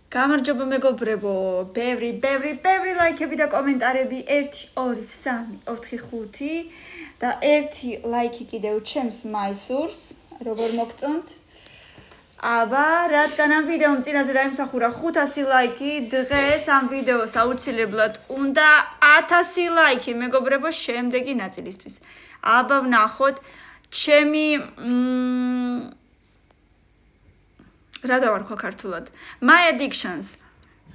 გამარჯობა მეგობრებო, ბევრი ლაიქები და კომენტარები 1 2 3 4 5 და 1 ლაიქი კიდევ ჩემს მაისურს, როგორ მოგწონთ? აბა, რადგან ამ ვიდეომ წინაზე დაიმსახურა 500 ლაიქი, დღეს ამ ვიდეოს აუცილებლად უნდა 1000 ლაიქი მეგობრებო შემდეგი ნაწილისთვის. აბა ვნახოთ ჩემი რა დავარქვა ქართულად? My addictions.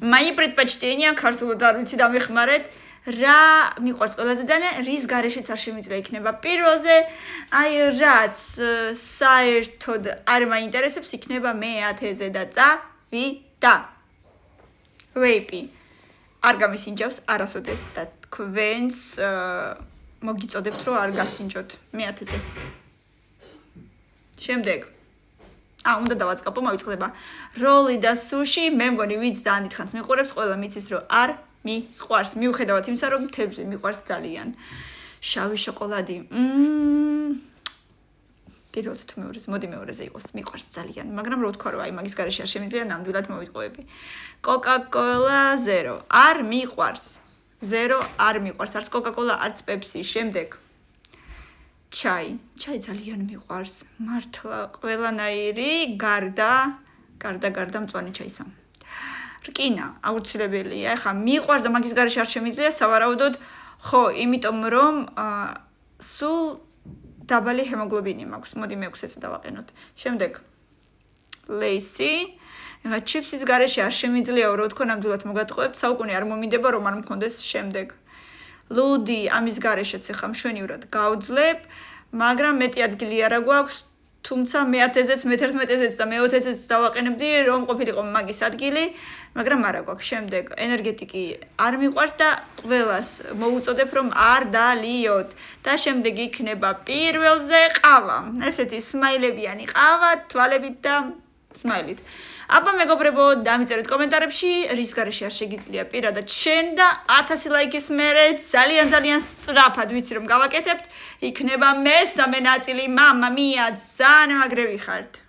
My предпочтения ქართულად არ ვიცი დამეხმარეთ. რა მიყვარს ყველაზე ძალიან, რის გარეშეც არ შემიძლია იქნება პირველზე, აი რაც საერთოდ არ მაინტერესებს იქნება მე-10-ზე და წავიდა. ვეიპი. არ გამისინჯავს არასოდეს და თქვენს მოგიწოდებთ რომ არ გასინჯოთ მე-10-ზე. შემდეგ უნდა დავაწყაპო, მოვიწყდება როლი და სუში, მე მგონი ვინც ძალიან დიდხანს მიყურებს, ყველა მიცის რომ არ მიყვარს, მიუხედავად იმისა რომ თევზი მიყვარს ძალიან. შავი შოკოლადი. პირველზე თუ მეორეზე, მოდი მეორეზე იყოს, მიყვარს ძალიან, მაგრამ რო ვთქვა რომ აი მაგის გარეშე არ შემიძლია, ნამდვილად მოვიტყუები. Coca-Cola 0. არ მიყვარს. 0 არ მიყვარს, არც Coca-Cola, არც Pepsi. შემდეგ ჩაი ძალიან მიყვარს, მართლა ყველანაირი გარდა მწვანე ჩაისა. რკინა აუცილებელია, ეხა მიყვარს და მაგის გარეშე არ შემიძლია, სავარაუდოდ ხო, იმიტომ რომ სულ დაბალი ჰემოგლობინი მაქვს. მოდი მე-6 ეცე დავაყენოთ. შემდეგ ლეისი, ეხა ჩიფსის გარეშე არ შემიძლია რო თქო ნამდვილად მოგატყუებთ, საუკუნე არ მომინდება რომ არ მქონდეს შემდეგ. ლუდი ამის გარეშეც ეხა მშვენივრად გავძლებ, მაგრამ მეტი ადგილი არ აქვს, თუმცა მე-10-ზეც, მე-11-ზეც და მე-20-ზეც დავაყენებდი რომ ყოფილიყო მაგის ადგილი, მაგრამ არა გვაქვს. შემდეგ ენერგეტიკი არ მიყვარს და ყველას მოუწოდებ რომ არ დალიოთ და შემდეგ იქნება პირველზე ყავა. ესეთი სმაილებიანი ყავა, თვალებით და სმაილით. აბა მეგობრებო, დამიწერეთ კომენტარებში, რის გარეშე არ შეგიძლია პირადად შენ და 1000 ლაიქის მერე ძალიან სწრაფად ვიცი რომ გავაკეთებთ, იქნება მესამე ნაწილი. მამა მია, ძალიან მაგრები ხართ.